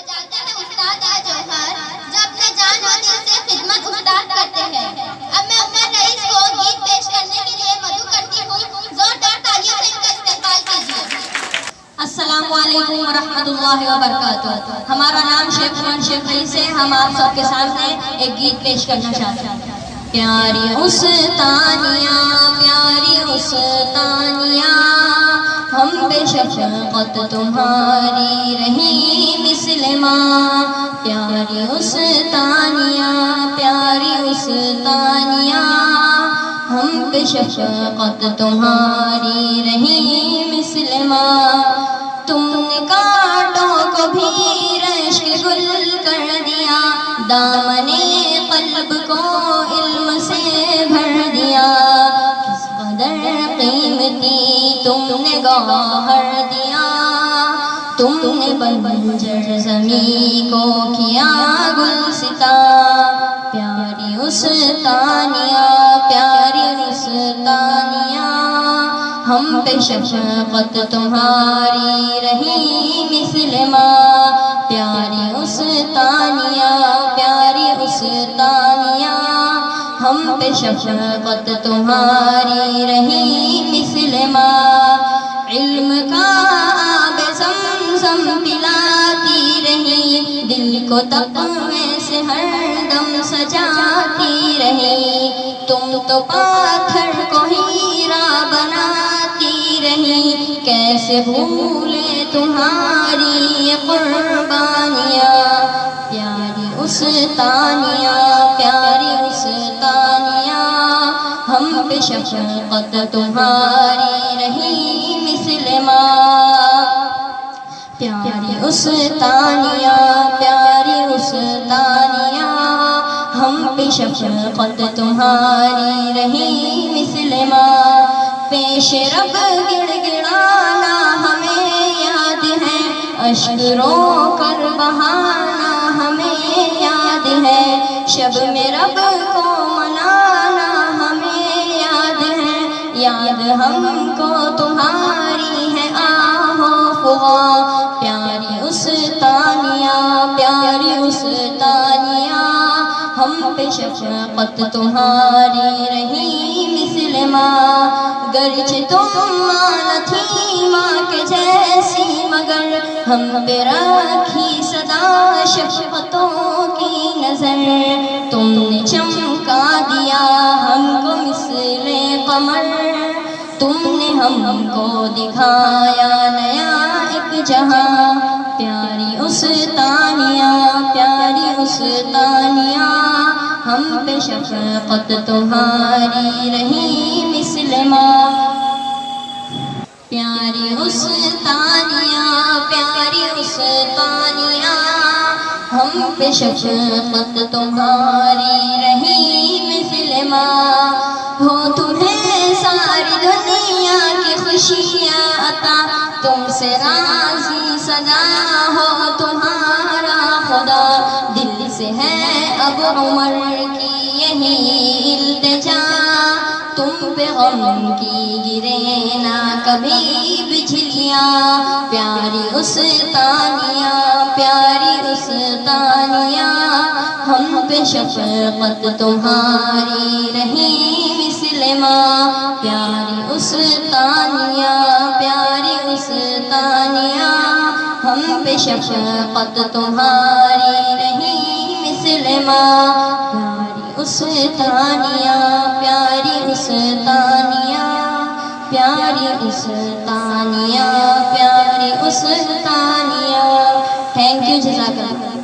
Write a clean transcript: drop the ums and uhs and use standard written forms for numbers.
جاتے ہیں استاد جوہر جو اپنے جان و دل سے خدمت استاد کرتے ہیں۔ اب میں عمر رئیس کو گیت پیش کرنے کے لیے مدعو کرتی ہوں، زوردار تالیوں سے ان کا استقبال کیجیے۔ السلام علیکم ورحمۃ اللہ وبرکاتہ۔ ہمارا نام شیخ عمر شیخ رئیس ہے۔ ہم آپ سب کے سامنے ایک گیت پیش کرنا چاہتے ہیں۔ پیاری استانیہ پیاری استانیہ، ہم بے شفقت تمہاری رہی مثل ماں۔ پیاری استانیہ پیاری استانیہ، ہم بے شفقت تمہاری رہی مثل ماں۔ تم نے کانٹوں کو بھی رشک گل کر دیا، دامن قلب کو علم سے بھر دیا۔ کس قدر قیمتی تم نے گوہر دیا، تم نے بنجر زمین کو کیا گلستاں۔ پیاری استانیہ پیاری استانیہ، ہم پہ شفقت تمہاری رہی مثل ماں۔ پیاری استانیہ پیاری استانیہ، ہم پہ شفقت تمہاری رہی مثل ماں۔ علم کا آب زمزم پلاتی رہی، دل کو تقوی سے ہر دم سجاتی رہی۔ تم تو پاتھر کو ہیرا بناتی رہی، کیسے بھولے تمہاری یہ قربانیاں۔ پیاری استانیہ پیاری استانیہ، ہم پہ شفقت تمہاری رہی مثل ماں۔ پیاری استانیہ پیاری استانیہ، ہم پہ شفقت تمہاری رہی مثل ماں۔ پیش رب گڑ گڑانا ہمیں یاد ہے، اشک رو کر بہانا ہمیں یاد ہے۔ شب میں رب کو منانا ہمیں یاد ہے، یاد ہم کو تمہاری ہے آہ و فغاں۔ پیاری استانیہ پیاری استانیہ، ہم پہ شفقت تمہاری رہی مثل ماں۔ گرچہ تم ماں نہ تھی ماں کے جیسی، مگر ہم پہ رکھی سدا شفقتوں کی نظر۔ تم نے چمکا دیا ہم کو مثل قمر، تم نے ہم کو دکھایا نیا ایک جہاں۔ پیاری استانیہ پیاری استانیہ، ہم پہ شفقت تمہاری رہی مثل ماں۔ پیاری استانیہ پیاری استانیہ، ہم پہ شفقت تمہاری رہی مثل ماں۔ ہو تمہیں ساری دنیا کی خوشیاں عطا، تم سے راضی سدا ہو تمہارا خدا۔ دل سے ہے اب عمر کی یہی التجا، تم پہ غم کی گرے نہ کبھی بجلیاں۔ پیاری استانیہ پیاری استانیہ، ہم پہ شفقت تمہاری رہی مثل ماں۔ پیاری استانیہ پیاری استانیہ، ہم پہ شفقت تمہاری رہی مثل ماں۔ پیاری استانیہ پیاری استانیہ، پیاری استانیہ پیاری استانیہ۔ تھینک یو، جزاک اللہ۔